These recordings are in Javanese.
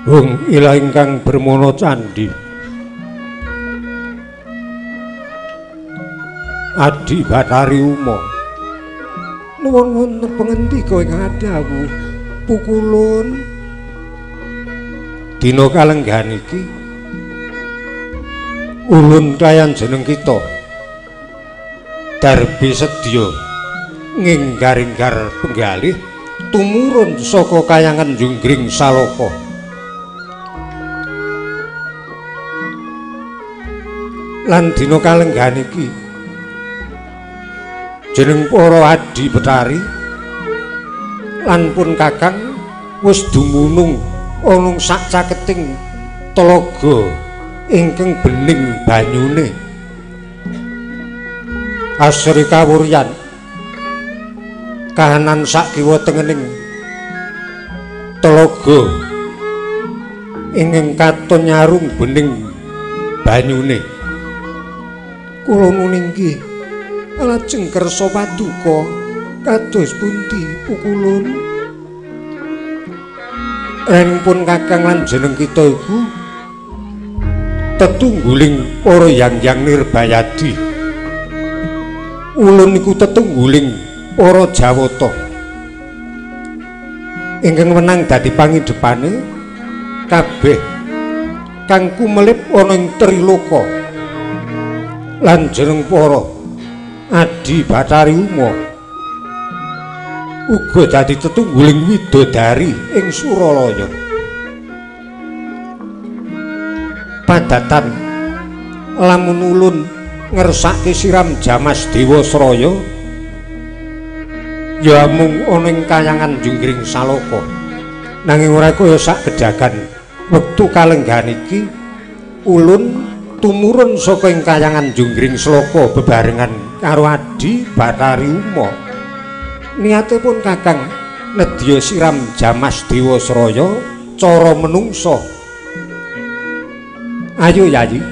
Hung ila ingkang bermono candhi Adi Batari Uma nuwun wonten pangendika ing adawu pukulun dina kalenggan iki ulun kayan jeneng kita darbi sedya nginggar-inggar penggalih tumurun saka kayangan Junggring Saloka lan dina kalenggan iki jeneng para Adi Betari lan pun kakang wis dumunung ana sak caketing telaga ingkang bening banyune asri kawuryan kahanan sak kiwa tengening telaga ingkang katon nyarung bening banyune kula nuninggih lajeng kersa paduka kados pundi pukulun ren pun kakang lan jeneng kita iku tetungguling para yang nirbayadi ulun iku tetungguling para Jawata ingkang menang dadi pangidepane kabeh kang kumelip ana ing Triloka lan jeneng para Adi Batari Uma uga dadi tetungguling widodari ing Suralaya padatan lamun ulun ngersake siram Jamas Dewasraya ya mung ana ing kayangan Junggring Saloka nanging ora kaya sak gedhagan wektu kalenggan iki ulun tumurun saka ing kayangan Junggring Saloka bebarengan karo Adi Batari Uma niatipun kakang nedya siram Jamas Dewasraya cara menungsa ayo yayi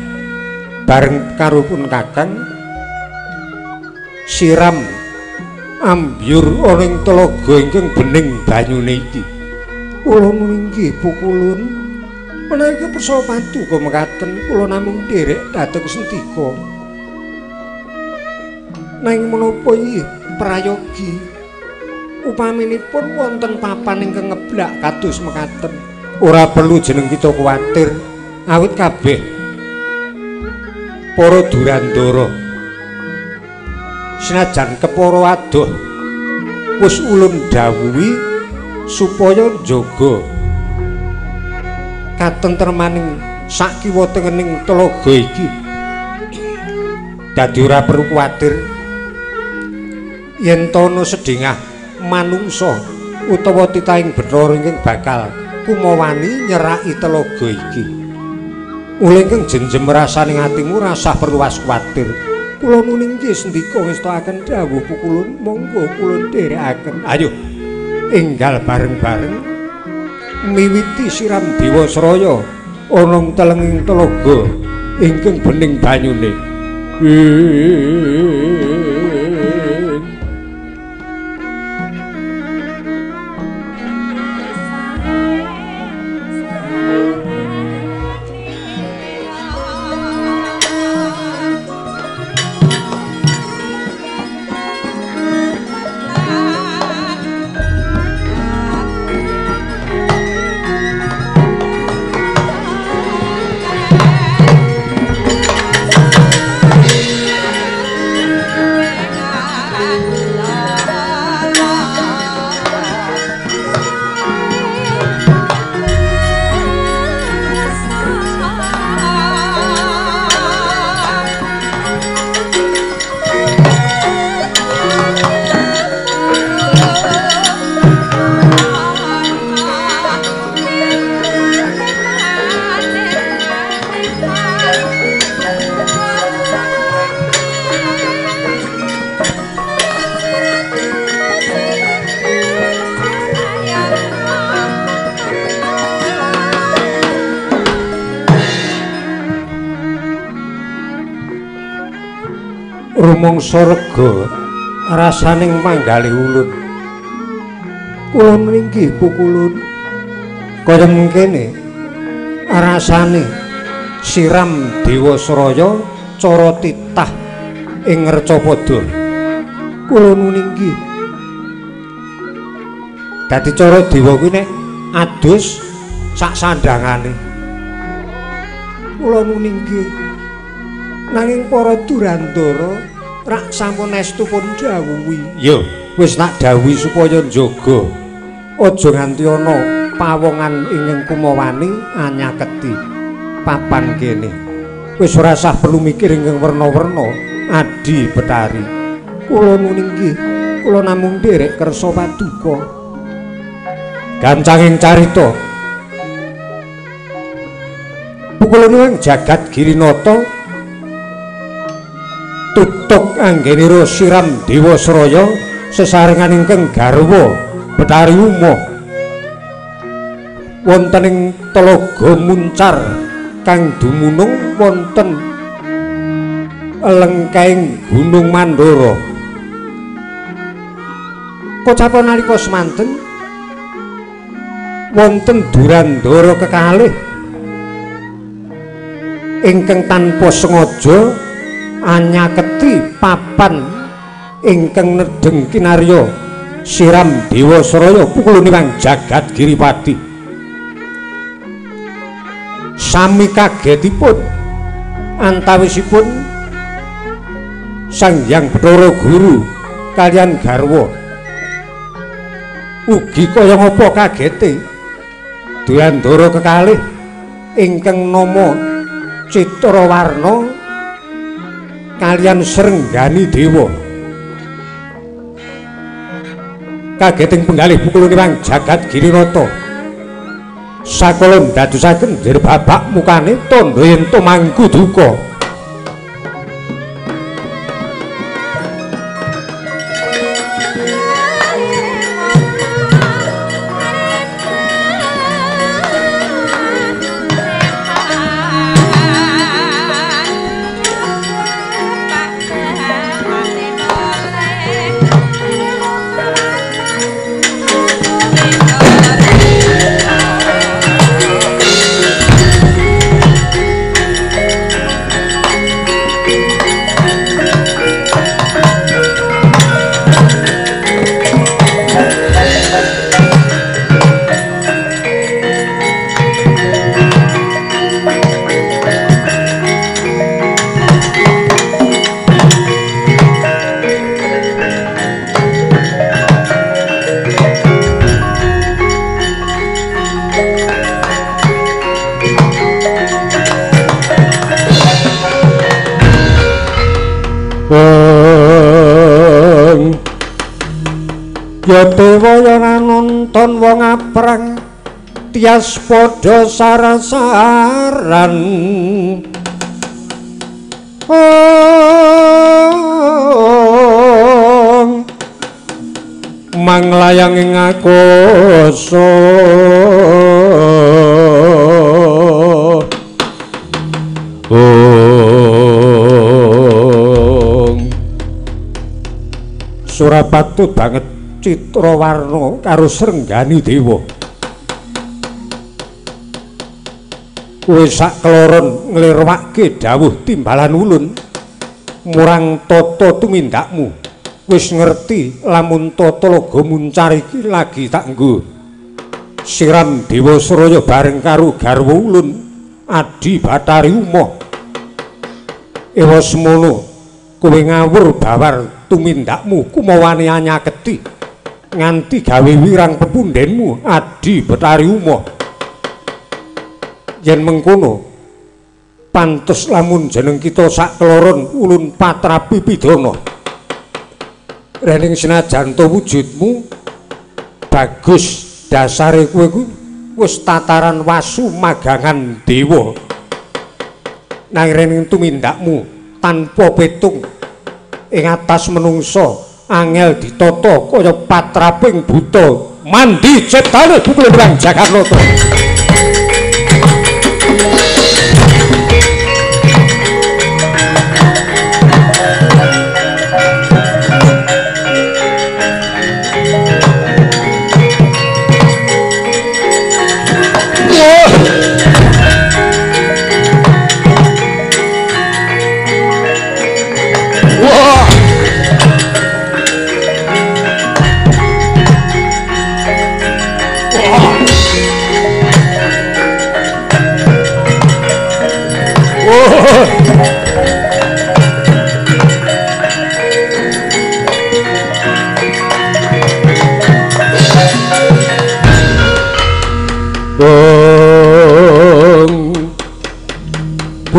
bareng karo pun kakang siram ambyur ana ing telaga ingkang bening banyune iki kula nunggih pukulun menawi perso paduka mekaten kula namung nderek dhateng Sentika nanging menapa iki prayogi upaminipun wonten papan ingkang ngeblak kados mekaten ora perlu jeneng kita kuwatir awit kabeh para durandara senajan kepara adoh wis ulun dawuhi supaya njaga katentremaning sak kiwa tengening telaga iki dadi ora perlu kuwatir yen ana sedhengah manungsa utawa titahing Bathara ingkang bakal kumawani nyeraki telaga iki mulih kang jenjem rasane atimu rasah perlu kuwatir kula nuninggih Sendika ngestakaken dawuh pukulun monggo kula nderekaken ayo enggal bareng-bareng miwiti siram Dewasraya ana ing telenging telaga ingkang bening banyune rumangsa rega rasaning manggalih ulun kula nringgih pukulun kaya mengkene rasane siram Dewasraya cara titah ing Recapada. Kula nuningi. Dadi cara dewa kuwi nek adus sak sandhangane. Kula nuningi. Nanging para Durandara rak sampun estu pun dawuhi. Ya, wis tak dawuhi supaya njaga. Aja nganti ana pawongan ing Kumawani anyaketi papan kene. Wis ora sah perlu mikir ing werna-werna Adi Betari. Kula nuninggih, kula namung nderek kersa paduka. Gancanging carita pukulane jagat Girinata tutuk anggenira siram Dewasraya sesarengan ingkang garwa Betari Uma wonten ing Talaga Muncar kang dumunung wonten lengkaing Gunung Mandara. Kocapa nalika semanten wonten Durandara kekalih ingkang tanpa sengaja anyaketi papan ingkang nedeng kinarya siram Dewasraya pukulunipun jagat Giripati. Sami kagetipun antawisipun Sang Hyang Bathara Guru kaliyan garwa. Ugi kaya ngapa kagete Durandara kekalih ingkang nama Citrawarna kaliyan Srenggani Dewa. Kageting penggalih pukulunipun jagat Girinata sakala ndadosaken dirbabak mukane tandha yen tumangku duka. Ya dewa yang nonton wong aprang tias padha sarasaran manglayang ing akasa Surapatut banget Citrawarna karo Srenggani Dewa. Kowe sak keloron nglirwake dawuh timbalan ulun murang tata tumindakmu. Wis ngerti lamun Talaga Muncar iki lagi tak nggo siram Dewasraya bareng karo garwa ulun Adi Betari Uma. Ewa semono kowe ngawur bawar tumindakmu Kumawani anyaketi nganti gawe wirang pepundhenmu Adi Betari Uma. Yen mengkono pantes lamun jeneng kita sak keloron ulun patrapi pidana. Rening senajan to wujudmu bagus dasare kowe kuwi wis tataran wasu magangan dewa. Nang rening tumindakmu tanpa petung ing atas menungsa angel ditata kaya patraping buta mandi ciptane pukulipun Jagatnata.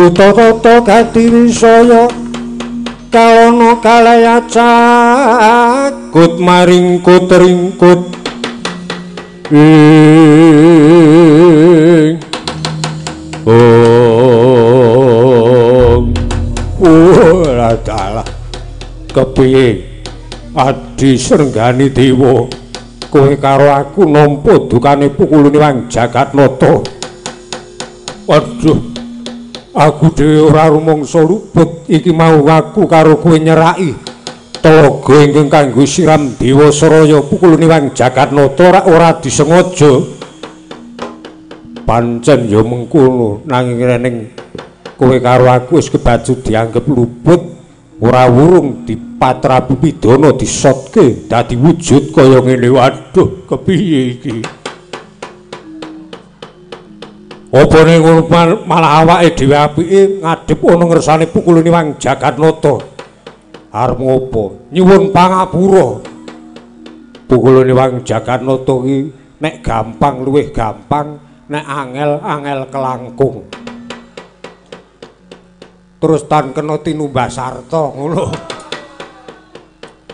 buta tata gati wisaya kalana kalaya cagut maringkut ringkut ora dalah kepiye Adi Srenggani Dewa kowe karo aku nampa dukane pukulane wang Jagatnata. Waduh, aku dhewe ora rumangsa luput iki mau aku karo kowe nyeraki telaga ingkang kanggo siram Dewa Saraya pukulane wang Jagatnata ora disengaja. Pancen ya mengkono nanging rening kowe karo aku wis kebacut dianggep luput ora wurung dipatrapi pidana disotke dadi wujud kaya ngene. Waduh, kepiye iki? Apa ning malah awake dhewe apike ngadhep ana ngersane pukulane wang Jagatnata. Arep ngopo? Nyuwun pangapura. Pukulane wang Jagatnata iki nek gampang luwih gampang, nek angel kelangkung. Terus tan kena tinumbas sarta ngono.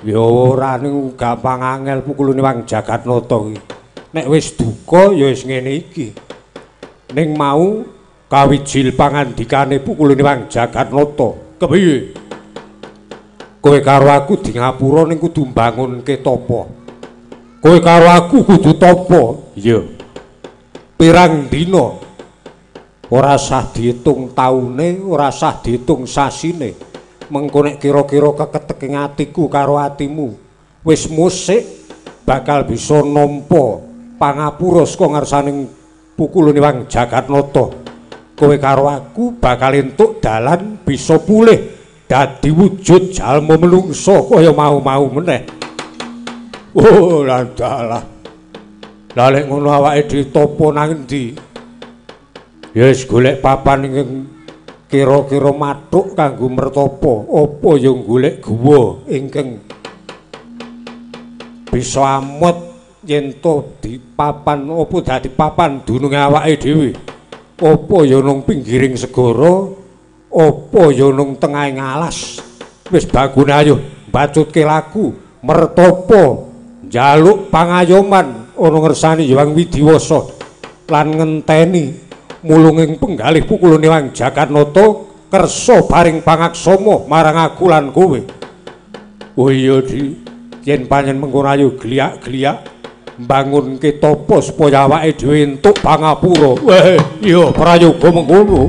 Ya ora ning gampang angel pukulane wang Jagatnata iki. Nek wis duka ya wis ngene iki. Ning mau kawijil pangandikane pukulane wang Jagatnata. Kepiye? Kowe karo aku di ngapura ning kudu mbangunke tapa. Kowe karo aku kudu tapa. Iya. Pirang dina ora sah diitung taune, ora sah diitung sasine. Mengko nek kira-kira keketek ing atiku karo atimu wis musik bakal bisa nampa pangapura saka ngarsaning pukulane wang Jagatnata. Kowe karo aku bakal entuk dalan bisa pulih dadi wujud jalma menungsa kaya mau-mau meneh. Oh, landalah. Lah lek ngono awake dhewe topo nang endi? Ya wis golek papan ingkang kira-kira mathuk kanggo mertapa, apa ya golek guwa ingkang bisa amot yen to di papan apa dadi papan dununge awake dhewe. Apa ya nang pinggiring segara, apa ya nang tengahing alas. Wis bagune ayo mbacutke lagu mertapa njaluk pangayoman ana ngersani Hyang Widiwasa lan ngenteni mulunging penggalih pukulane wang Jagatnata kersa paring pangaksama marang aku lan kowe. Oh iya Di, yen pancen mengkono ayo gliak-gliak mbangunke tapa supaya awake dhewe entuk pangapura. Weh, iya prayoga mengkono.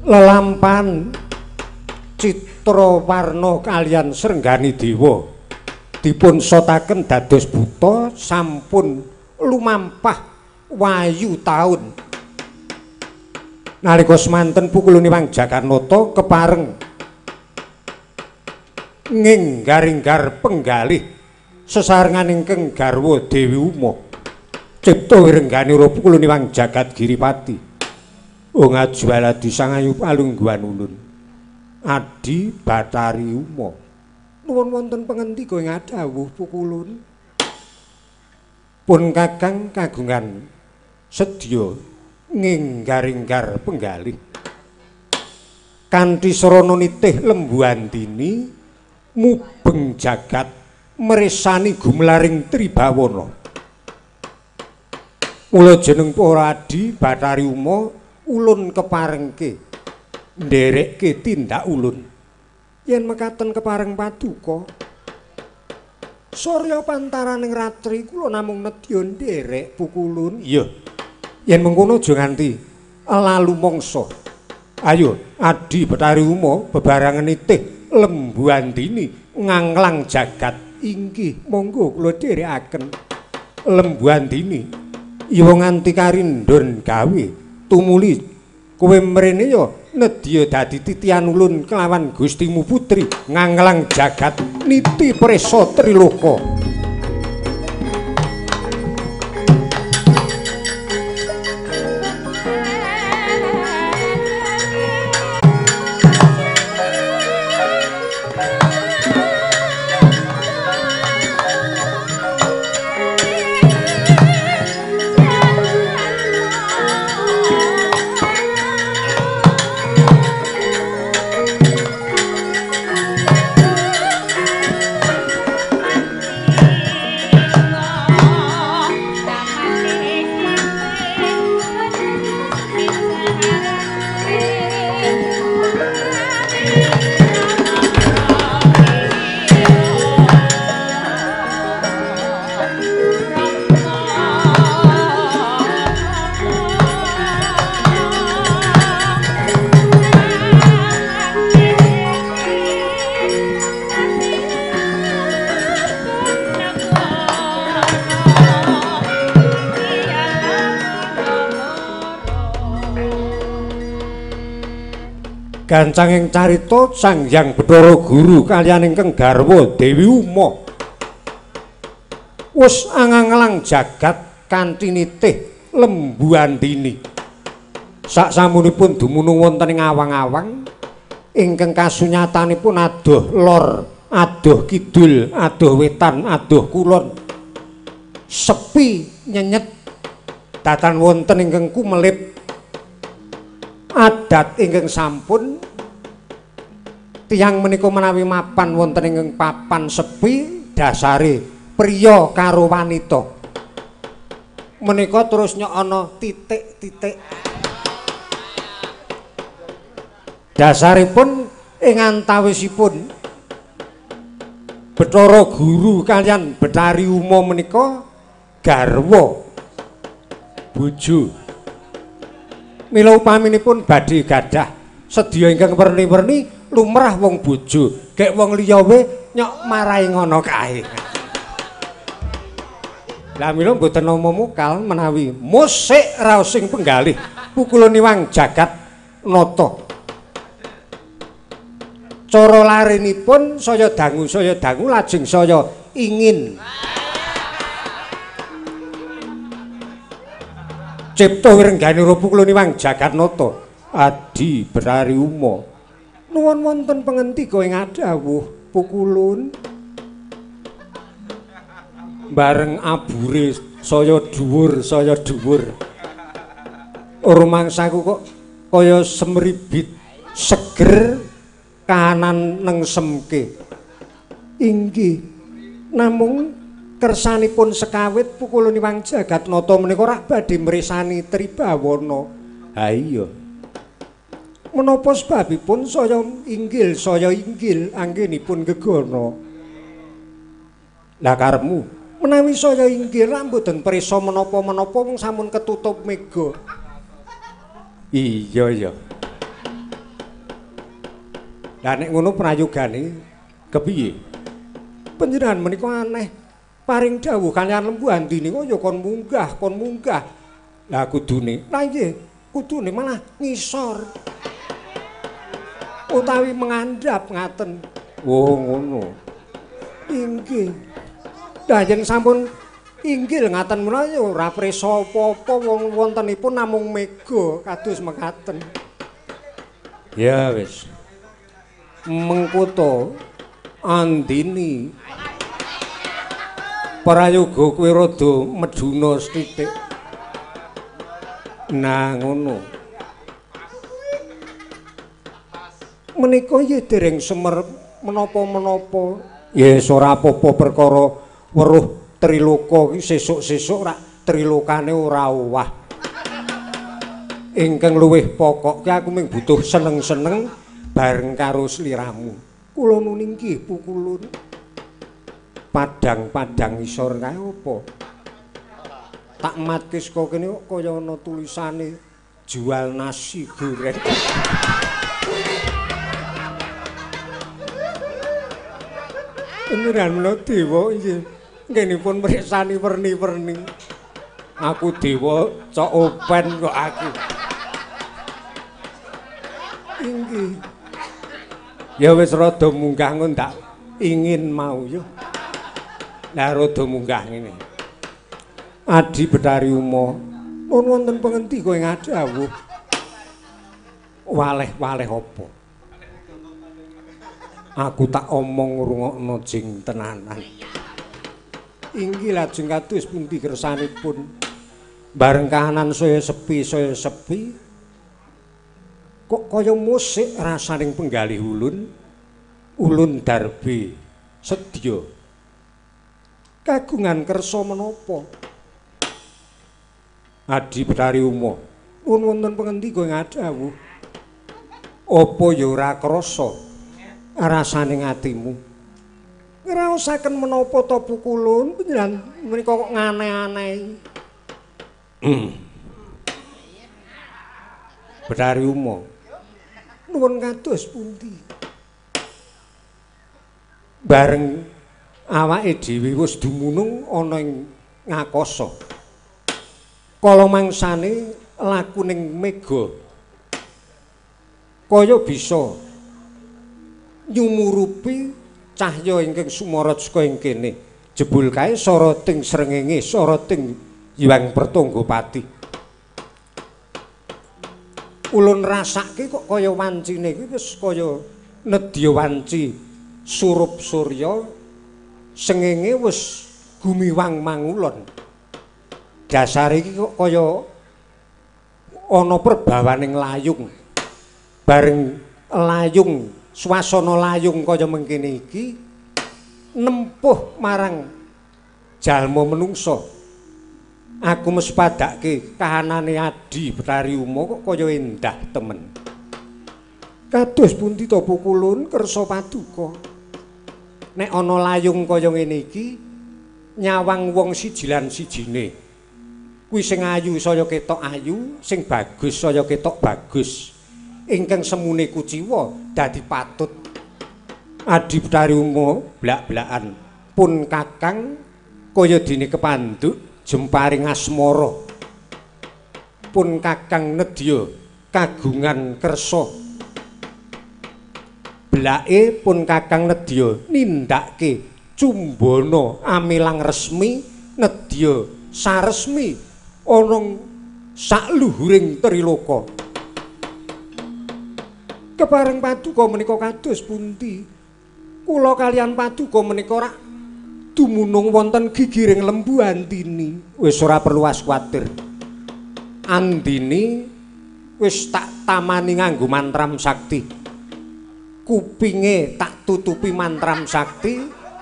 Lelampan citra warna kalian Srenggani Dewa dipun sotaken dados buta sampun lumampah wayu taun. Nalika semanten pukulane wang Jagatnata kepareng nginggar-inggar penggalih sesarengan ingkang garwa Dewi Uma cipta wirenggane ora pukulane wang Jagadgiripati. Wong Ajwaladi Sangayu Palungguhan Ulun Adi Bathari Uma nuwun wonten pangendika ing adhawuh pukulun pun kakang kagungan sedya nginggar-inggar penggalih kanthi sarana nitih lembu andini mubeng jagat meresani gumlaring tribawana. Mula jeneng para Adi Bathari Uma ulun keparengke nderekke tindak ulun yen mekaten kepareng paduka Surya pantaraning ratri kula namung nedya nderek pukulun. Iya. Yen mengkono aja nganti lalu mangsa. Ayo, Adi Betari Uma bebarangan nitih Lembu Andini nganglang jagat. Inggih, monggo kula dherekaken. Lembu Andini, iya nganti karindhon gawe tumuli kowe mrene ya nedya dadi titian ulun kelawan Gustimu putri nganglang jagat niti presa triloka. Gancanging carita Sang Hyang Bathara Guru kaliyan ingkang garwa Dewi Uma wis anganglang jagat kanthi nitih Lembu Andini. Saksamunipun dumunung wonten ing awang-awang ingkang kasunyatanipun adoh lor, adoh kidul, adoh wetan, adoh kulon. Sepi nyenyet datan wonten ingkang kumelip adat ingkang sampun tiyang menika menawi mapan wonten ingkang papan sepi dasare priya karo wanita menika terus nyokana titik-titik dasaripun ing antawisipun Bathara Guru kaliyan Betari Uma menika garwa bojo. Mila upaminipun badhe gadah sedya ingkang werni-werni lumrah wong bojo, gek wong liya we nyok marahi ngono kae. Lah mila mboten nama mukal menawi musik raosing penggalih pukuluniwang jagat nata. Cara larenipun saya dangu lajeng saya ingin Cipta Wirenggani Pukuluniwang Jagatnata Adi Betari Uma nuwun wonten pangendika ing adhawuh Pukulun bareng abure saya dhuwur rumangsaku kok kaya semribit seger kahanan nengsemke inggih namung kersanipun sekawit Pukuluniwang Jagatnata menika rak badhe mresani Tribawana. Ha iya. Menapa sebabipun saya inggil anggenipun gegana. Lah karepmu menawi saya inggil rak mboten prisa menapa-menapa wong sampun ketutup mega. Iya ya. Lah nek ngono prayogane kepiye? Panjenengan menika aneh. Paring dawuh kaliyan Lembu Andini kok ya kon munggah. Lah kudune, lah nggih, kudune malah ngisor. Utawi mengandhap ngaten. Oh ngono. Inggih. Lah yen sampun inggil ngaten menawa ya ora prisa apa-apa wong wontenipun namung mega kados mekaten. Ya wis. Mengkuto Andini prayoga kowe rada meduna sithik. Nah ngono. Menika ya dereng semer menapa-menapa. Ya ora apa-apa perkara weruh triloka iki sesuk-sesuk rak trilokane ora owah. Ingkang luwih pokok ki aku mung butuh seneng-seneng bareng karo sliramu. Kula nuning nggih Pukulun. padang-padang isor kae apa? Tak matke saka kene kok kaya ana tulisane jual nasi goreng. Beneran menawa dewa iki ngenipun mriksani werni-werni. Aku dewa cok open kok aku. Inggih. Ya wis rada munggah ndak ingin mau yo. Lah rada munggah ngene. Adi Betari Uma, pun wonten pengenti kowe ngadhawuh. Waleh-waleh apa? Aku tak omong ngrungokno jing tenanan. Inggih lajeng kados pundi kersanipun. Bareng kahanan saya sepi. Kok kaya musik rasaning penggalih ulun darbe sedya. Kagungan kersa menapa? Adi Betari Uma, pun wonten pengenti kowe ngadhawuh. Apa ya ora krasa rasaning atimu? Ngraosaken menapa ta pukulun panjenengan menika kok ngane-anehi. Betari Uma, nuwun kados pundi? Bareng awake dhewe wis dumunung ana ing ngakasa. Kala mangsane lakuning mega kaya bisa nyumurupi cahya ingkang sumarat saka ing kene. Jebul kae sarating srengenge, sarating Hyang Pertanggapati. Ulun rasake kok kaya wancine iki wis kaya nedya wanci surup surya, sengenge wis gumiwang mangulon. Dasare iki kok kaya ana perbawaning layung. Bareng layung, swasana layung kaya mengkene iki nempuh marang jalma menungsa. Aku mesti padake kahanane Adi Betari Uma kok kaya endah temen. Kados pundi ta pukulun kersa paduka. Nek ana layung kaya ngene iki nyawang wong siji lan sijine. Kuwi sing ayu saya ketok ayu, sing bagus saya ketok bagus. Ingkang semune kuciwa dadi patut. Adi Betari Uma blak-blakan pun kakang kaya dene kepanduk jemparing asmara. Pun kakang nedya kagungan kersa. Blake pun kakang nedya nindakake cumbana amilang resmi nedya saresmi ana sakluhuring triloka. Kepareng paduka menika kados pundi? Kula kaliyan paduka menika rak dumunung wonten gigiring lembu Andini. Wis ora perlu kuwatir. Andini wis tak tamani nganggo mantram sakti. Kupinge tak tutupi mantram sakti,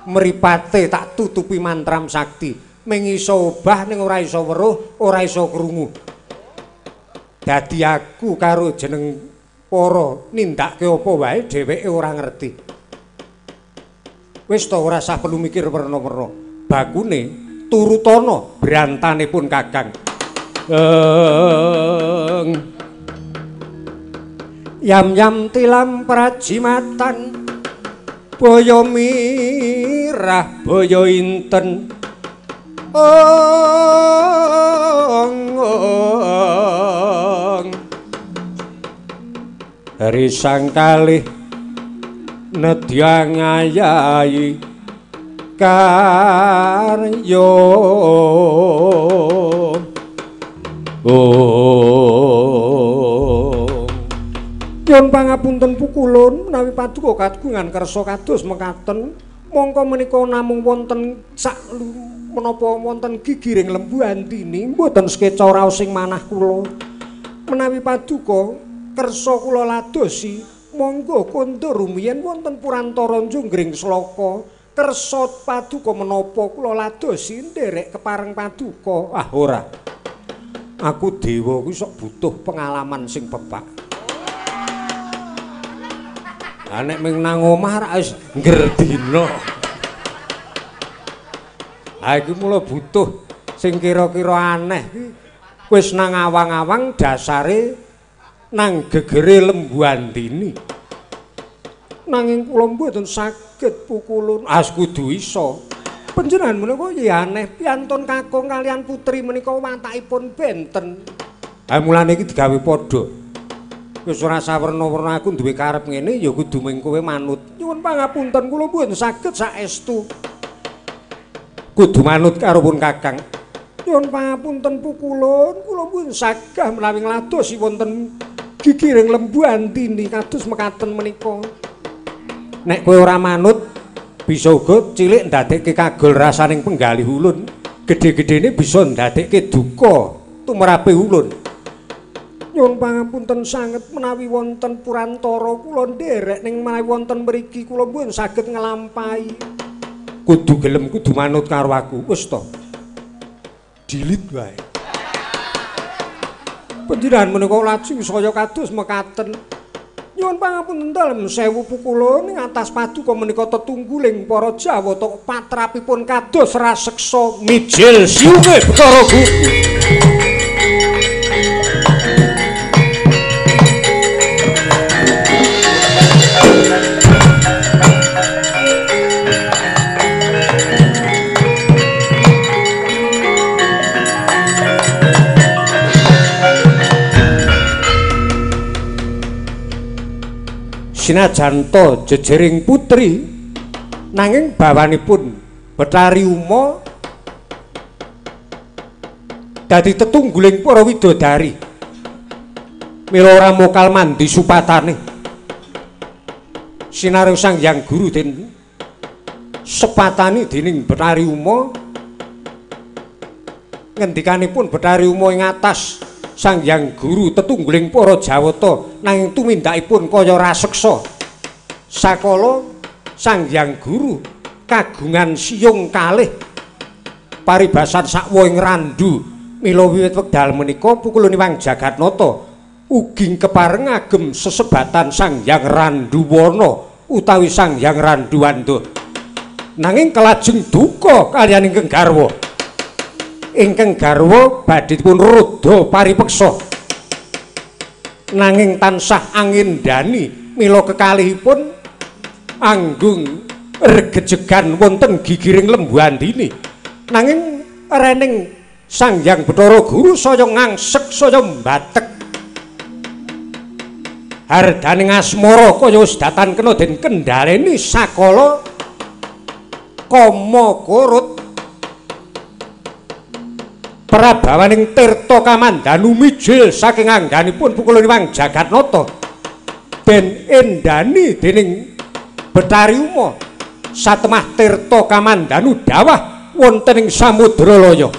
mripate tak tutupi mantram sakti. Ming iso obah ning ora iso weruh, ora iso krungu. Dadi aku karo jeneng para nindakake apa wae dheweke ora ngerti. Wis to ora usah perlu mikir werna-werna. Bakune turutana brantanipun Kakang. Yam-yam tilam prajimatan boyo mirah boyo inten Hari sang kalih nedya ngayahi karya Nyuwun pangapunten pukulun menawi paduka kagungan kersa kados mekaten mongko menika namung wonten sak menapa wonten gigiring lembu Andini mboten sekeca raos sing manah kula menawi paduka kersa kula ladosi monggo kondur rumiyin wonten Purantara Junggring Sloka kersa paduka menapa kula ladosi nderek kepareng paduka ora aku dewa kuwi sok butuh pengalaman sing pebak. Nek ming nang omah ra wis nggerdina. Ha iki mula butuh sing kira-kira aneh iki wis nang awang-awang dasare nang gegere Lembu Andini. Nanging kula mboten saged pukulun. As kudu iso. Panjenengan menika ya aneh piantun kakung kalian putri menika watakipun benten. Ha mulane iki digawe padha. Wis ora sawerna-werna aku duwe karep ngene ya kudu ming kowe manut. Nyuwun pangapunten kula mboten saged saestu. Kudu manut karo pun Kakang. Nyuwun pangapunten pukulun kula mboten sagah menawi ngladosi wonten gigiring Lembu Andini kados mekaten menika. Nek kowe ora manut bisa uga cilik ndadekke kagol rasaning penggalih ulun, gedhe-gedhene bisa ndadekke duka tumrape ulun. Nyuwun pangapunten sanget menawi wonten purantara kula nderek ning menawi wonten mriki kula mboten saged nglampahi. Kudu gelem kudu manut karo aku. Wis to. Dilit wae. Panjenengan menika lajeng saya kados mekaten. Nyuwun pangapunten dalem 1000 pukulun ing atas paduka menika tetungguling para Jawata patrapipun kados raseksa mijil siunge Bathara Guru. Sinajan to jejering putri nanging bawanipun Betari Uma dadi tetungguling para widodari mila ora mokal mandi supatane sinareng Sang Hyang Guru den sepatani dening Betari Uma ngendikanipun Betari Uma ing atas Sang Hyang Guru tetungguling para Jawata nanging tumindakipun kaya raseksa. Sakala Sang Hyang Guru kagungan siyung kalih paribasan sakwa ing randu mila wiwit wekdal menika pukulun Hyang Jagatnata ugi kepareng agem sesebatan Sang Hyang Randuwana utawi Sang Hyang Randuwanda. Nanging kelajeng duka kaliyan ingkang garwa. Ingkang garwa badhe dipun rada paripeksa nanging tansah angindani mila kekalihipun anggung regejegan wonten gigiring Lembu Andini nanging rening Sang Hyang Bathara Guru saya ngangsek saya mbatek hardaning asmara kaya wis datan kena den kendhaleni sakala kama korut prabawaning tirta kamandanu mijil saking angganipun pukulun Hyang Jagatnata ben endani dening Betari Uma satemah tirta kamandanu dawah wonten ing Samudra Laya.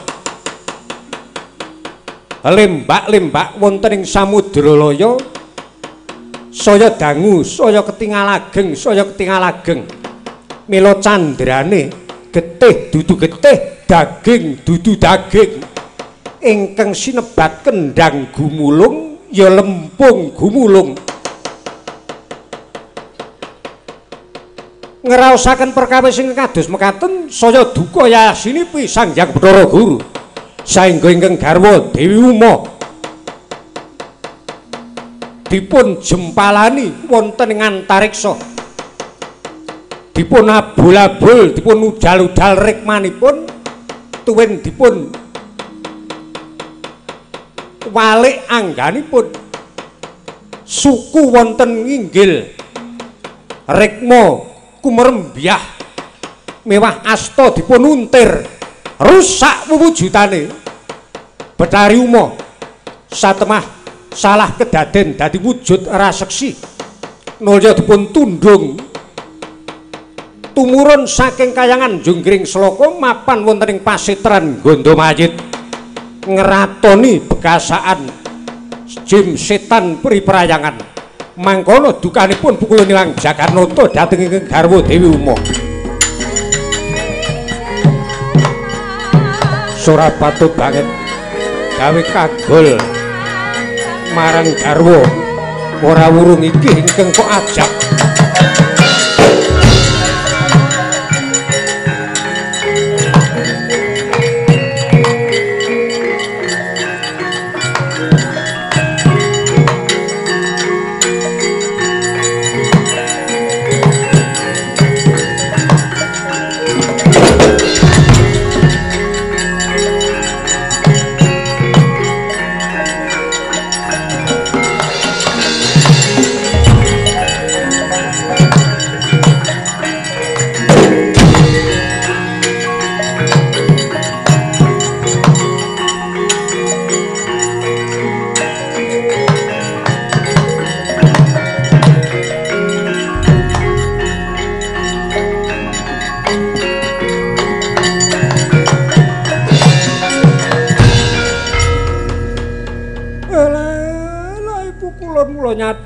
Lembak-lembak wonten ing Samudra Laya saya dangu saya ketingal ageng mila candrane getih dudu getih daging dudu daging ingkang sinebat kendang gumulung ya lempung gumulung. Ngraosaken perkawis sing kados mekaten saya duka yasinipi Sang Hyang Bathara Guru saengga ingkang garwa Dewi Uma dipun jempalani wonten ing antariksa dipun abul-abul dipun udal-udal rikmanipun tuwin dipun walik angganipun suku wonten nginggil rikma kumerembyah mewah asta dipun untir rusak wuwujudane Betari Uma satemah salah kedaden dadi wujud raseksi nulya dipun tundung tumurun saking kayangan Junggring Sloka mapan wonten ing pasitran Gondomayit ngeratoni bekasaan jim setan priprayangan mangkono dukanipun pukulun Hyang Jagatnata dhateng ingkang garwa Dewi Uma. Sora patut banget gawe kagol marang garwa ora wurung iki ingkang kok ajab.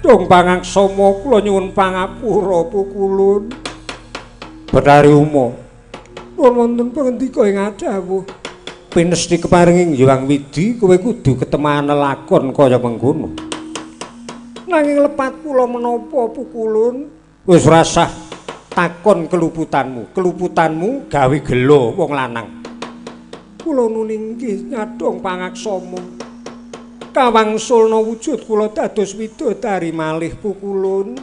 Dong pangaksama kula nyuwun pangapura Pukulun. Bathari Uma. Wonten pangendika ing adhawuh. Pinesti keparinging Hyang Widi kowe kudu ketemahan lakon kaya mengkono. Nanging lepat kula menapa Pukulun? Wis rasah takon keluputanmu. Keluputanmu gawe gelo wong lanang. Kula nuninggih nyadong pangaksama. Kawangsulna wujud kula dados widodari malih Pukulun.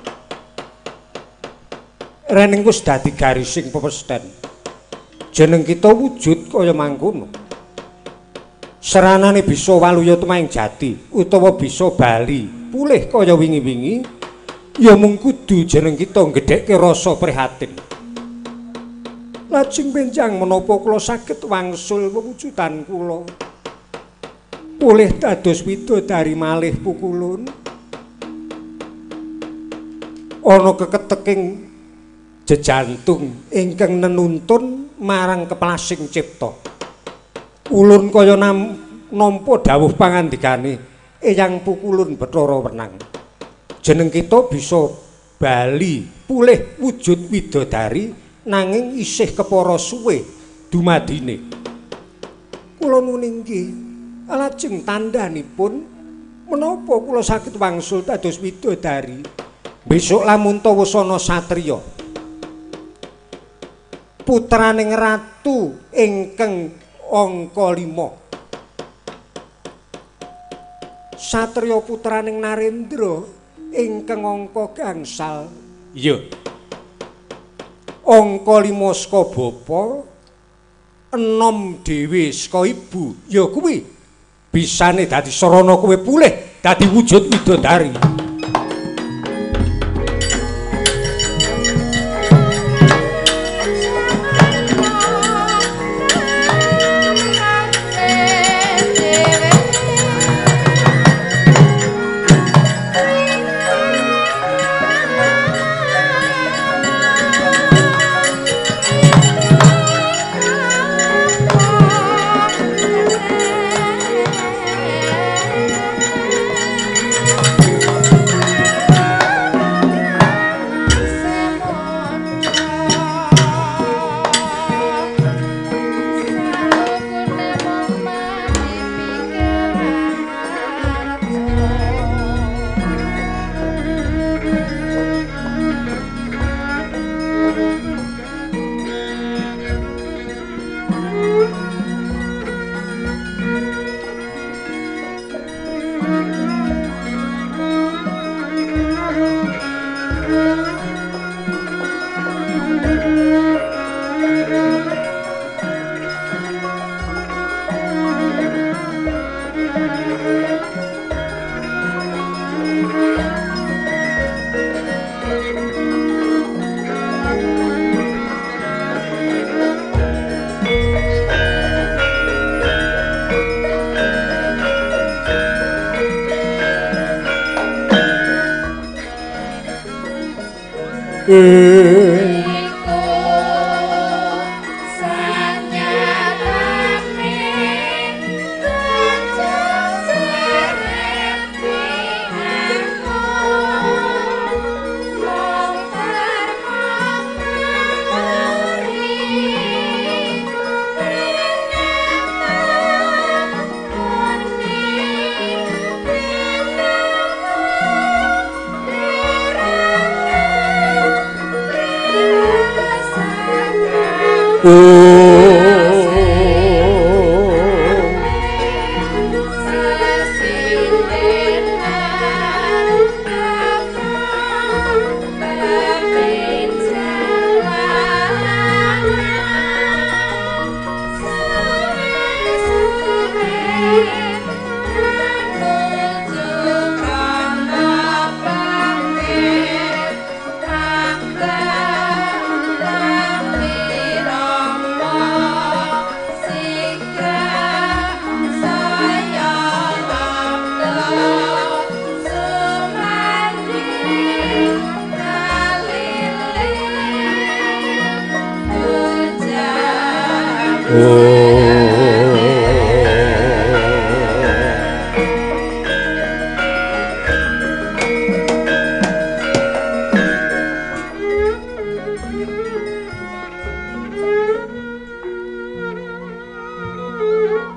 Rening wis dadi garising pepesthen. Jeneng kita wujud kaya mangkono. Seranane bisa waluya tumaing jati utawa bisa bali pulih kaya wingi-wingi, ya mung kudu jeneng kita gedhekke rasa prihatin. Lajeng benjang menapa kula saged wangsul wewujudan kula pulih dados widodari malih Pukulun. Ana keketeking jejantung ingkang nenuntun marang keplasing cipta. Ulun kaya nampa dawuh pangandikane Eyang Pukulun Bathara Wenang. Jeneng kita bisa bali pulih wujud widodari nanging isih kepara suwe dumadine. Kula nuninggih lajeng tandhanipun menapa kula saged wangsul dados widodari besok lamun tawasana satriya putraning ratu ingkang angka 5 satriya putraning Narendra ingkang angka gangsal iya angka 5 saka bapa 6 dhewe saka ibu ya kuwi bisane dadi sarana kowe pulih dadi wujud widodari.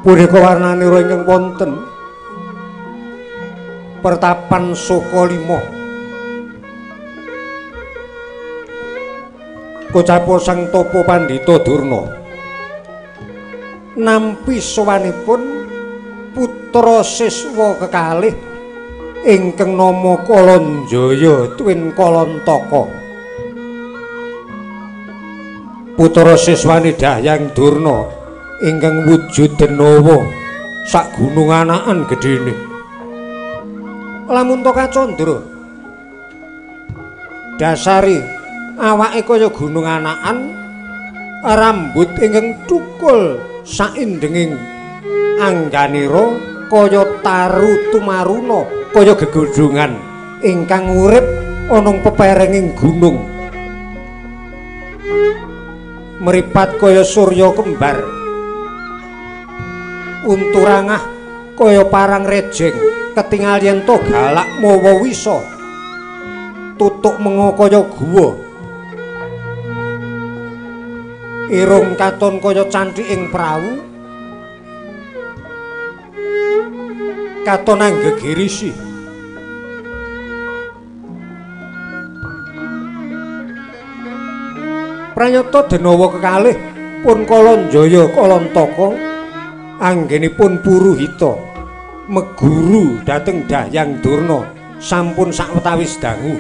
punika warnanira ingkang wonten pertapan Sukalima. Kocapa Sang Tapa Pandhita Durna nampi sowanipun putra siswa kekalih ingkang nama Kalanjaya tuwin Kalantaka. Putra siswane Dahyang Durna ingkang wujud denawa sak gunung anakan gedhene. Lamun to kacandra dasari awake kaya gunung anakan, rambut ingkang thukul saindenging angganira kaya taru tumaruna, kaya gegodhongan ingkang urip ana ing peperenging gunung. Meripat kaya surya kembar, unturangah kaya parang rejeng, ketingal yen to galak mawa wisa, tutuk menga kaya guwa, irung katon kaya cantiking prawu, katon anggegirisi. Pranyata denawa kekalih pun Kalanjaya Kalantaka anggenipun Puruhita meguru dhateng Dahyang Durna sampun sawetawis dangu.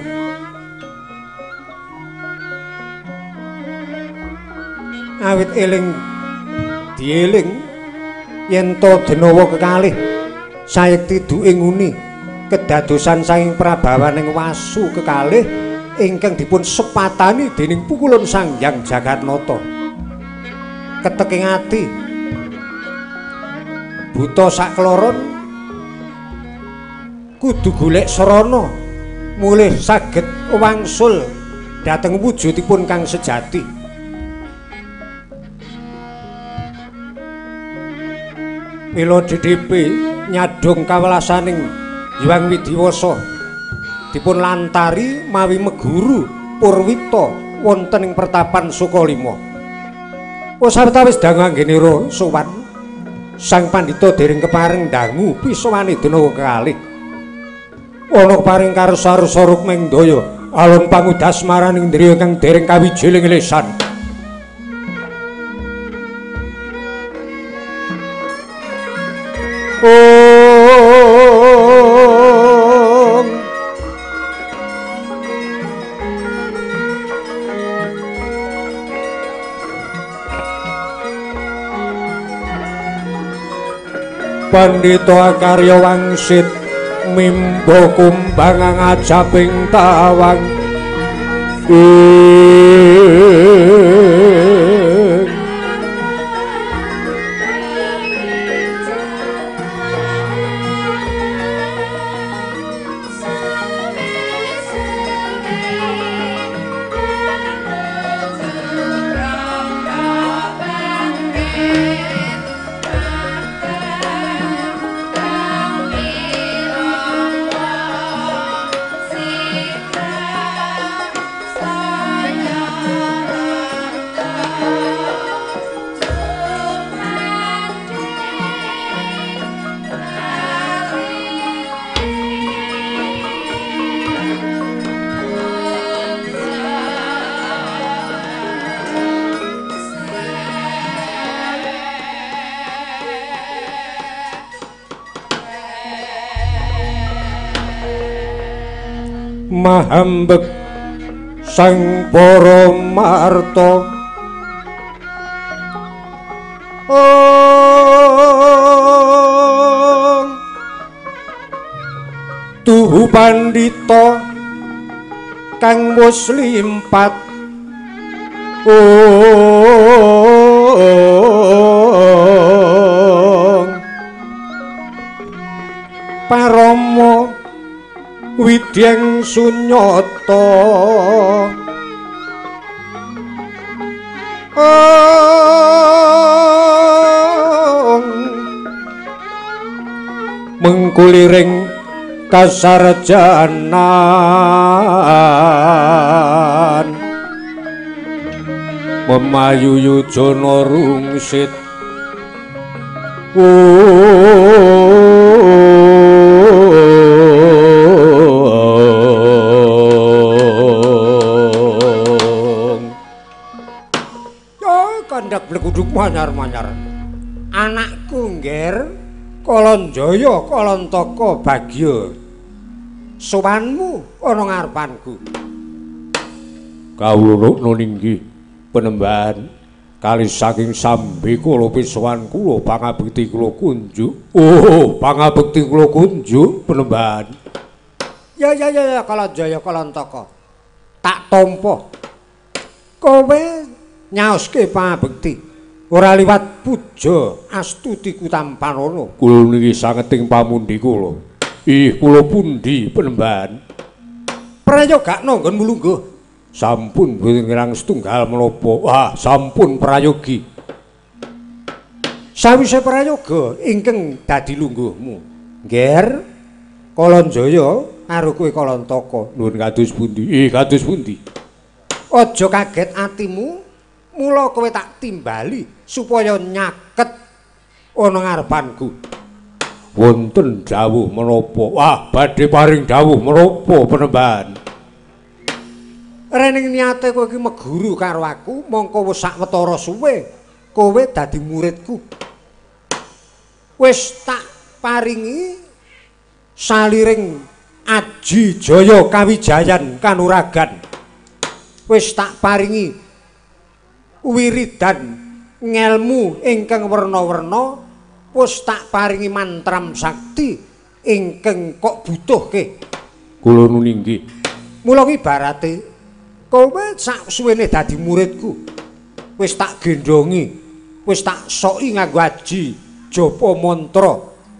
Awit eling dieling yen to denawa kekalih sayekti duking uni kedadosan saking prabawaning wasu kekalih ingkang dipun sepatani dening pukulan Sang Hyang Jagatnata. Keteking ati buta sakloron kudu golek sarana mulih saged wangsul dhateng wujudipun kang sejati. Mila DDP nyadong kawelasaning Hyang Widiwasa dipun lantari mawi meguru Purwita wonten ing pertapan Sukalima. Sawetawis dangu anggenira sowan Sang Pandhita dereng kepareng dangu pisawane denawa kekalih. Ana keparing karsa-arsa rukming daya alon pangudasmaraning indriya kang dereng kawijiling lesan. Pandhita karya wangsit mimba kumbang ngajaping tawang mahambek Sang Paramarta tuhu pandhita kang muslimpat parama Widyang Sunyata mengkuliring kasarjanan memayuyu jana rungsit Kandak blekuduk manyar-manyar. Anakku ngger Kalanjaya Kalantaka Bagya. Sowanmu ana ngarepanku. Kawulukna ninggih Penembahan kalih saking sambe kula pisowan kula pangabekti kula kunjuk. Oh, pangabekti kula kunjuk Penembahan. Ya Kalanjaya Kalantaka. Tak tampa. Kowe nyaoske pangabekti ora liwat puja Astutiku Tamparana. Kula niki sangeting pamundi kula. Ih, kula pundi Penembahan? Prayogakna nggonmu lungguh. Sampun kirang setunggal menapa. Wah, sampun prayogi. Sawise prayoga ingkang dadi lungguhmu. Ngger Kalanjaya karo kowe Kalantaka. Nuwun kados pundi? Ih, kados pundi? Aja kaget atimu. Mula kowe tak timbali supaya nyaket ana ngarepanku. Wonten dawuh menapa? Wah, badhe paring dawuh menapa Penembahan? Rening niate kowe iki meguru karo aku, mongko wis sawetara suwe kowe dadi muridku. Wis tak paringi saliring aji jaya kawijayan kanuragan. Wis tak paringi wiridan ngelmu ingkang werna-werna, wis tak paringi mantram sakti ingkang kok butuhke. Kula nuninggih. Mula ibarate kowe sak suwene dadi muridku. Wis tak gendongi, wis tak soki nganggo aji japa mantra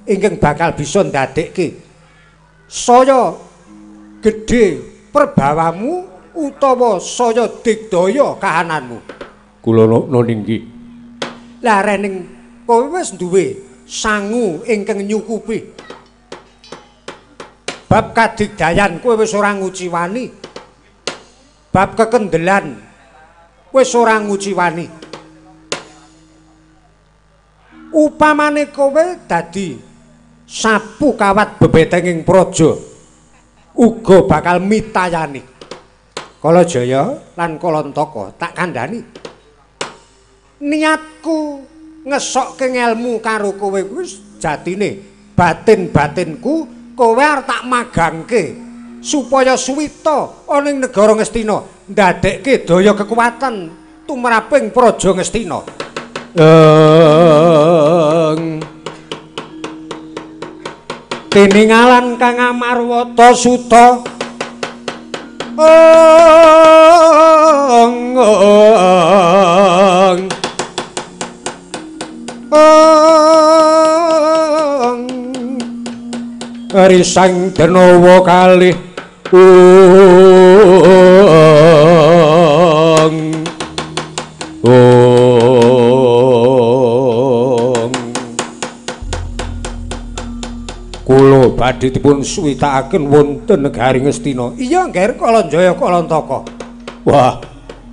ingkang bakal bisa ndadekke saya gedhe perbawamu utawa saya digdaya kahananmu. Kula nuninggih. Lah rening kowe wis duwe sangu ingkang nyukupi. Bab kadigdayan kowe wis ora nguciwani. Bab kekendelan wis ora nguciwani. Upamane kowe dadi sapu kawat bebetenging praja uga bakal mitayani. Kalajaya lan Kalantaka tak kandhani. Niatku ngesokke ngelmu karo kowe wis jatine batin-batinku kowe arep tak magangke supaya suwita ana ing negara Ngastina ndadekke daya kekuatan tumraping praja Ngastina. Tiningalan Kang Amarwata Suta Risang Denawa kalih kula badhe dipun suwitakaken wonten negari Ngastina. Iya, Ngger Kalanjaya Kalantaka. Wah,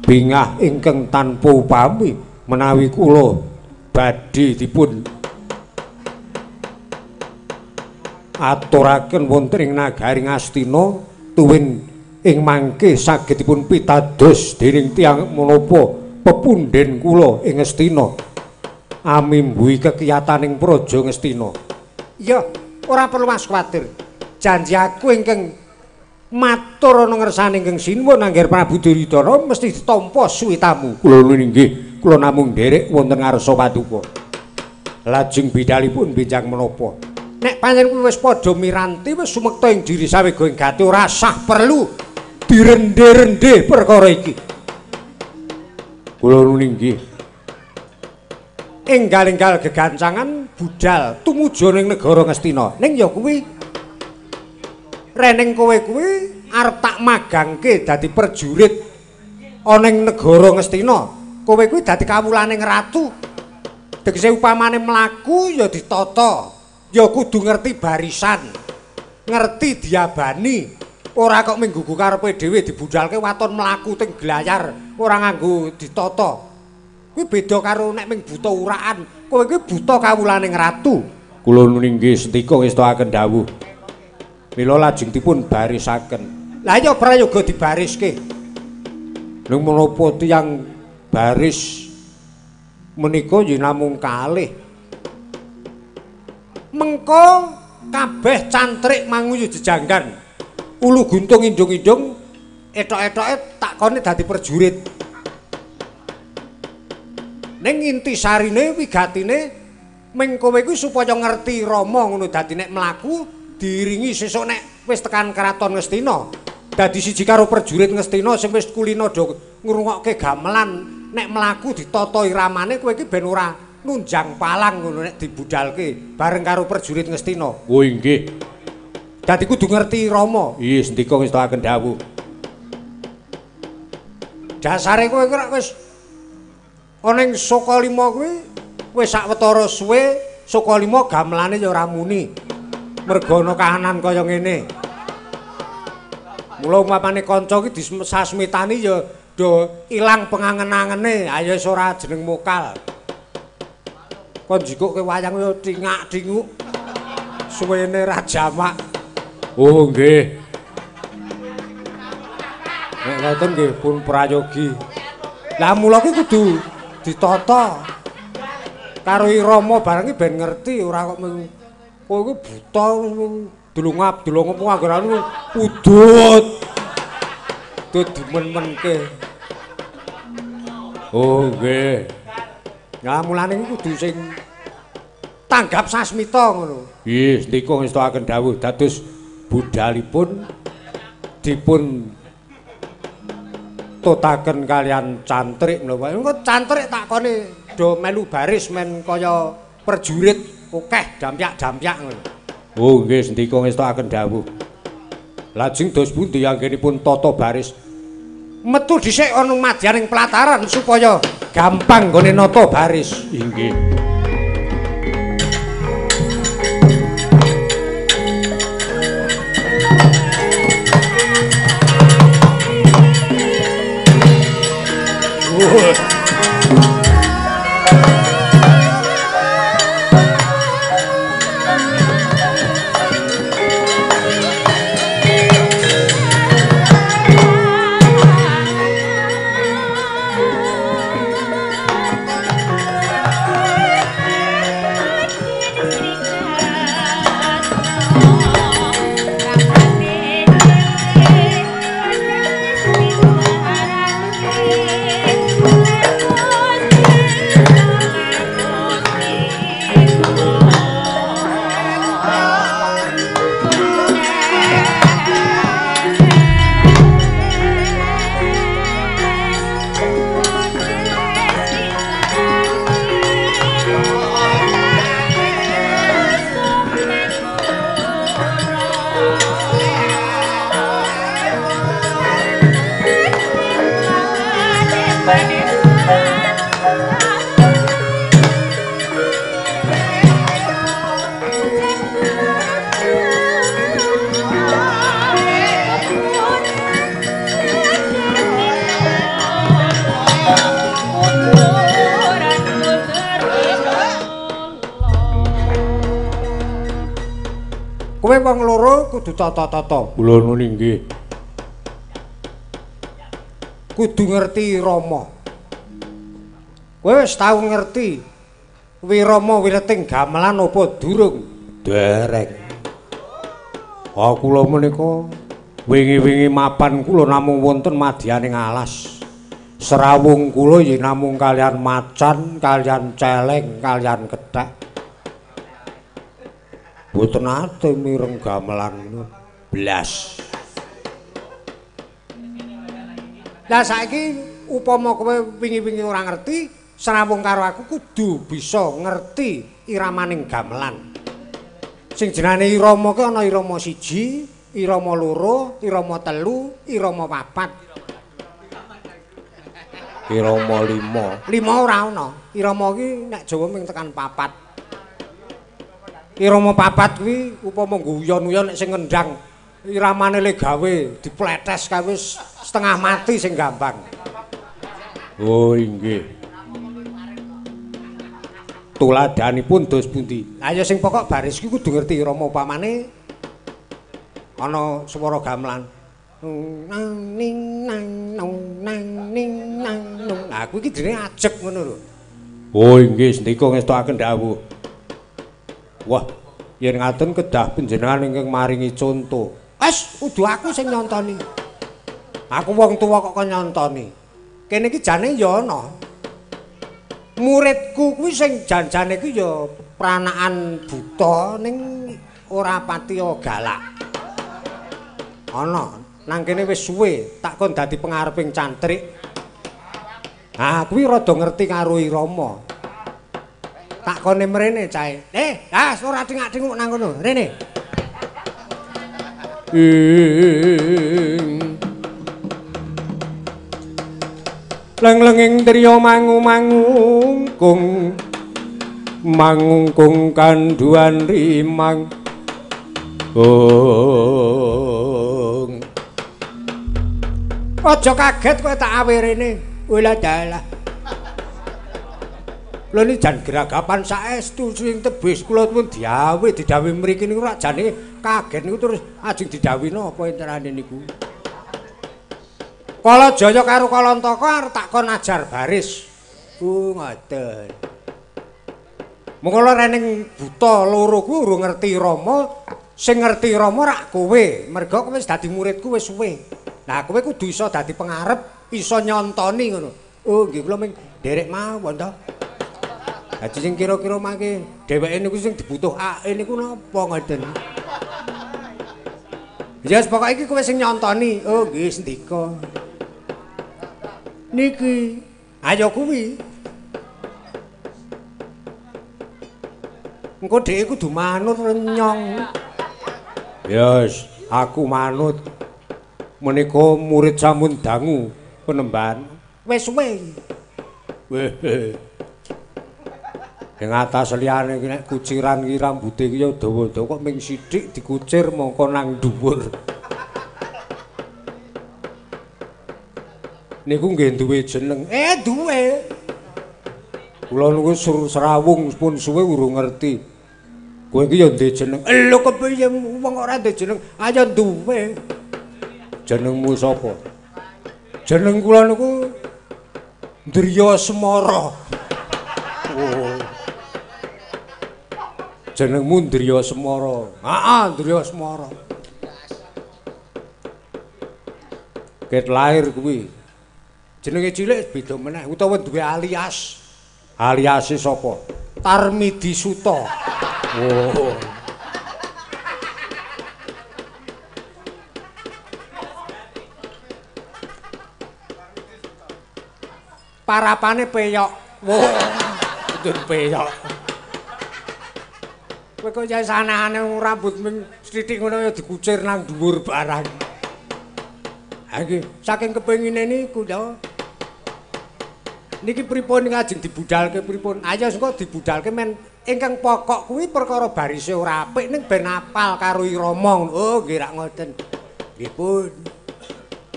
bingah ingkang tanpa upami menawi kula badhe dipun aturaken wonten ing nagari Ngastina tuwin ing mangke saged dipun pitados dening tiyang menapa pepunden kula ing Ngastina amimbuhi kekiyataning praja Ngastina. Iya, ora perlu mas kuwatir. Janji aku ingkang matur ana ngersane ingkang sinuwun Angger Prabu Duryudana mesti ditampa suwitamu. Kula ninggih, kula namung nderek wonten ngarsa paduka. Lajeng bidalipun benjang menapa? Nek pancen kuwi wis padha miranti wis sumekta ing diri sawega ing gati ora sah perlu direndhe-rendhe perkara iki. Kula ninggih. Enggal-enggal gegancangan budal tumuju ning negara Ngastina. Ning ya kuwi reneng kowe kuwi arep tak magangke dadi prajurit ana ing negara Ngastina. Kowe kuwi dadi kawulaning ratu. Tegese upamane mlaku ya ditata. Ya kudu ngerti barisan, ngerti diabani, ora kok minggugu karepe dhewe dibudalke waton mlaku teng glayar, ora nganggo ditata. Kuwi beda karo nek ming buta uraan, kowe iki buta kawulaning ratu. Kula nggih setika ngestakaken dawuh. Mila lajeng dipun barisaken. Lah iya prayoga dibariske. Ning menapa tiyang baris menika nggih namung kalih. Mengko kabeh cantrik manguyu jejanggan. Ulu guntung indung-indung etok-etoke takone dadi prajurit. Ning intisarine wigatine ming kowe iku supaya ngerti Rama ngono dadi nek mlaku diiringi sesuk nek wis tekan kraton Ngastina. Dadi siji karo prajurit Ngastina sing wis kulina do ngrungokke gamelan nek mlaku ditata iramane kowe iki ben ora nunjang palang ngono nek dibudalke bareng karo prajurit Ngastina. Oh nggih. Dadi kudu ngerti Rama. Iya sendika ngestakaken dawuh. Dasare kowe kira wis ana ing Sokalima kuwi wis sawetara suwe Sokalima gamelane ya ora muni. Merga ana kahanan kaya ngene. Mula umpamane kanca iki disasmitani ya do ilang pengangen-angene, ayo wis ora jeneng mokal. Kon jikuke wayang yo tingak-tinguk. Suwene ra jamak. Oh nggih. Nek ngoten nggih pun prayogi. Lah mula ki kudu ditata karo irama barang iki ben ngerti ora kok kowe iku buta delungap-delungap anggaran udut. Udut dimen-menke. Oh nggih. Lah mulane iki kudu sing tanggap sasmita ngono. Nggih, sendika ngestakaken dawuh dados budalipun dipun totaken kalian cantrik menapa. Engko cantrik takone do melu baris men kaya prajurit akeh dampyak-dampyak ngono. Oh nggih sendika ngestakaken dawuh. Lajeng dos pundi anggenipun tata baris? Metu dhisik ana madyaning pelataran supaya gampang nggone nata baris. Inggih. Kowe wong loro kudu tata-tata. Kula nuni nggih. Kudu ngerti Rama. Kowe wis tau ngerti Wirama Wileting gamelan apa durung? Dereng. Kula menika wingi-wingi mapan kula namung wonten madyaning alas. Serawung kula ya namung kalian macan, kalian celeng, kalian kethek. Boten ate mireng gamelan blas. Lah saiki upama kowe wingi-wingi ora ngerti, serawung karo aku kudu bisa ngerti iramaning gamelan. Sing jenenge irama ki ana irama 1, irama 2, irama 3, irama 4. Irama 5. 5 ora ana. Irama ki nek Jawa mung tekan 4. Irama 4 kuwi upama guyon-guyon nek sing ngendang iramane le gawe dipletes kae wis setengah mati sing gampang. Oh inggih. Tuladanipun dos pundi? Ayo sing pokok baris ki kudu ngerti Rama upamane ana swara gamelan. Nang ning nang nong nang ning nang nong. Nah kuwi iki jenenge ajeg ngono lho. Oh inggih sendika ngestokaken dawuh. Wah, yen ngaten kedah panjenengan ingkang maringi conto. Wes kudu aku sing nyontoni. Aku wong tuwa kok nyontoni. Kene iki jane ya ana. Muridku kuwi sing janjane kuwi ya pranakan buta ning ora patiya galak. Ana nang kene wis suwe tak kon dadi pengareping cantrik. Nah, kuwi rada ngerti karo Irama. Tak kone mrene cahe. Ora dingak-dinguk nang kono. Rene. Leng-lenging triya mangungkung mangungkung kanduan rimang. Aja kaget kowe tak awe rene. Ola dalah. Lha iki jan geragapan saestu sing tebis kula pun diawe didhawuhi mriki niku rak jane kaget niku terus ajeng didhawuhi napa enterane niku. Kala Jaya karo Kalantaka arep tak kon ajar baris. Ngoten. Mengko rening buta loro kuwi urung ngerti Rama, sing ngerti Rama rak kowe. Merga kowe wis dadi muridku wis suwe. Nah, kowe kudu iso dadi pengarep, iso nyontoni ngono. Oh, nggih kula ming derek mawon to. Dadi sing kira-kira mangke dheweke niku sing dibutuhake niku napa ngoten. Ya wis pokoke iki kowe sing nyontoni. Oh, nggih sendika. Niki ayo kuwi. Engko dhek kudu manut renyong. Yes, aku manut. Menika murid sampun dangu penemban. Wis suwe. Weh. Ing atas liyane iki nek kuciran iki rambuté iki ya dawa-dawa kok ming sithik dikucir mongko nang dhuwur. Niku nggih duwe jeneng. Duwe. Kula niku Serawung pun suwe urung ngerti. Kowe iki ya duwe jeneng. Lho kepiye wong ora duwe jeneng? Ayo duwe. Jenengmu sapa? Jeneng kula niku Driya Semara. Oh. Jenengmu Driya Semara. Heeh, Driya Semara. Ket lahir kuwi. Jenenge cilik beda meneh utawa duwe alias. Aliase sapa? Tarmidi Suta. Oh. Parapane peyok. Wah, betul peyok. Kowe kok jane sanehane rambut ming sithik ngono ya dikucir nang dhuwur barang. Ha iki saking kepengine niku to. Niki pripun ngajeng dibudhalke pripun? Ayo engko dibudhalke men ingkang pokok kuwi perkara barise ora apik ning ben apal karo Irama. Oh, nggih rak ngoten. Nggih pun.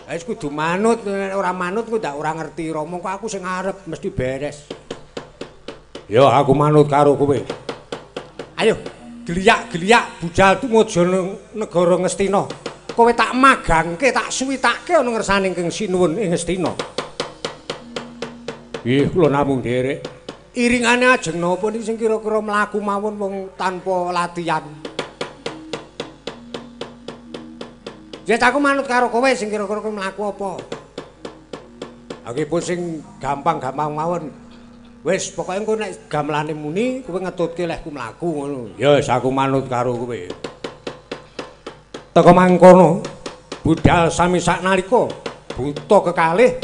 Wis kudu manut, ora manut ku ndak ora ngerti Rama kok aku sing arep mesti beres. Ya aku manut karo kowe. Ayo, geliyak-geliyak budal tumuju negara Ngastina. Kowe tak magangke, tak suwitake ana ngersane Kang Sinuwun ing Ngastina. Ih, kula namung derek. Iringane ajeng napa niki sing kira-kira mlaku mawon wong tanpa latihan. Ya aku manut karo kowe sing kira-kira mlaku apa. Akipun sing gampang-gampang mawon. Wis pokoke engko nek gamelane muni kowe ngetutke lehku mlaku ngono. Ya wis aku manut karo kowe. Teka mangkono budal sami saknalika buta kekalih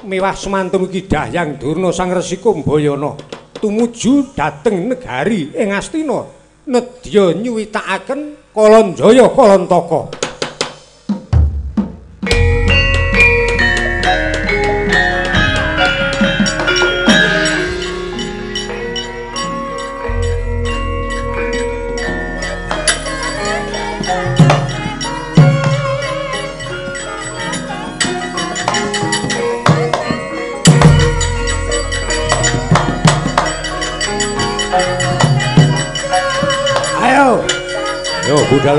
miwah semantun Kidahyang Durna Sang Resi Kumbayana tumuju dhateng negari ing Astina nedya nyuwitakaken Kalanjaya Kalantaka. budal.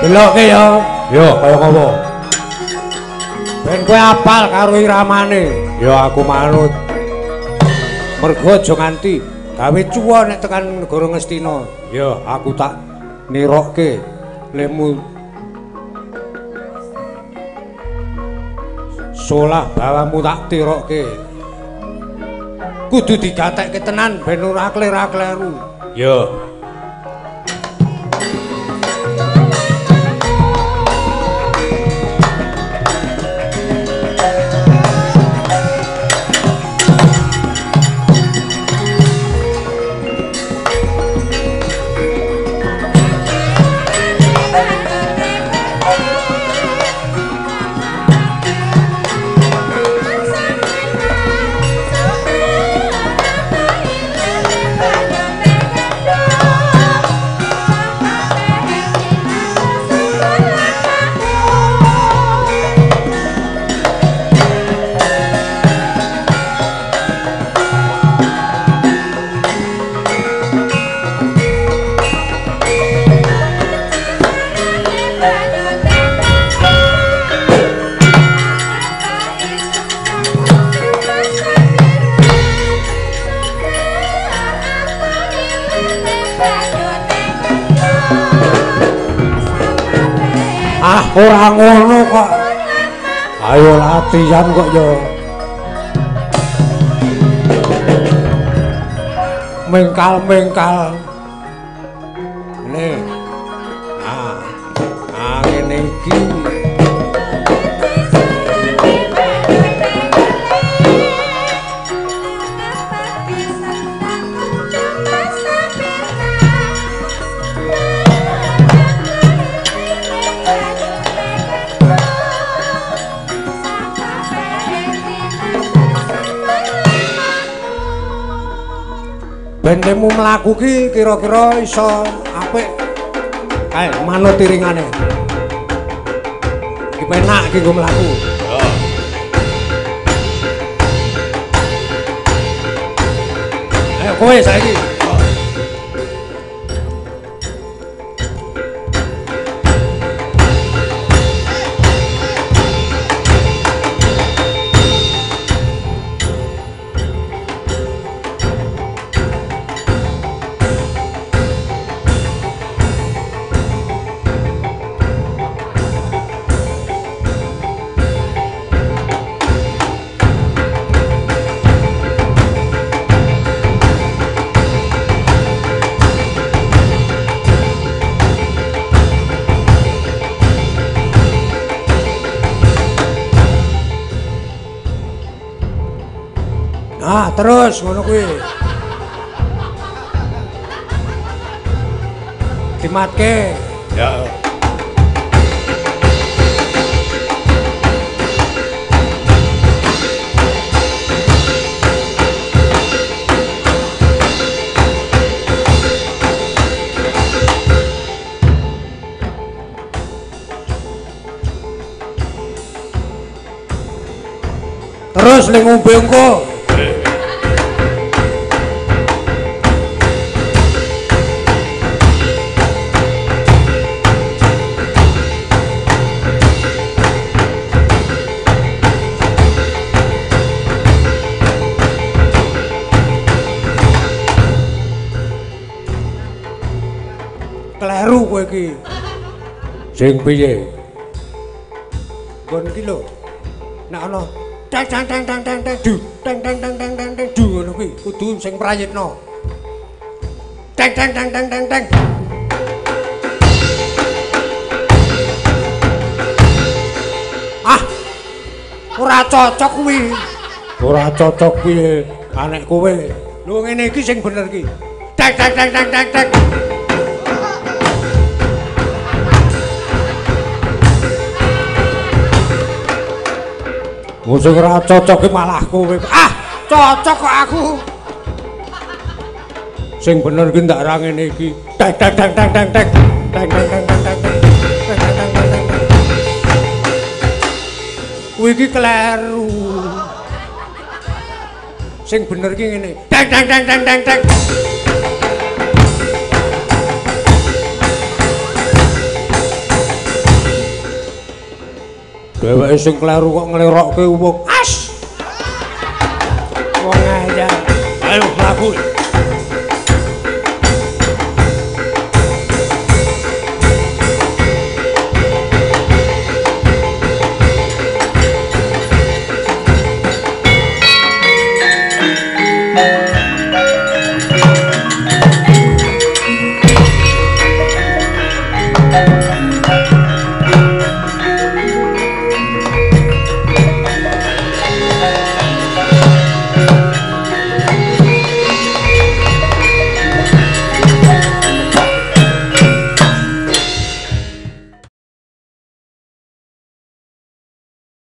Delokke ya. Yo kaya ngopo? Ben kowe apal karo iramane. Ya aku manut. Mergo aja nganti gawe cuwa nek tekan negara Ngastina. Ya aku tak nirokke lemu solah bawamu tak tirokke. Kudu digatekke tenan ben ora kleru. Ya. Ora ngono kok. Ayo latihan kok yo. Mengkal. Nih. Ngene iki. Bendemu mlaku ki kira-kira iso apik. Kae manut tiringane. Iki penak ki nggo mlaku. Ayo kowe saiki. Terus ngono kuwi. Dimatke. Ya. Terus ning ngombe engko. iki. Sing piye? Nggon iki lho. Nek ana tang tang tang tang tang tang du tang tang tang tang tang tang du ngono kuwi kudu sing prayitna. Tang tang tang tang tang tang. Ah. Ora cocok kuwi. Ora cocok piye anek kowe. Lho ngene iki sing bener iki. Tang tang tang tang tang tang. Musik ora cocok ki malah kowe. Ah, cocok kok aku. Sing bener ki ndak ra ngene iki. Tang tang tang tang tang tang. Tang tang tang tang tang. Tang tang tang tang tang. Kuwi iki kleru. Sing bener ki ngene. Tang tang tang tang tang tang. Dheweke sing kleru kok nglerokke wong. As. Wong aja. Ayo mlaku.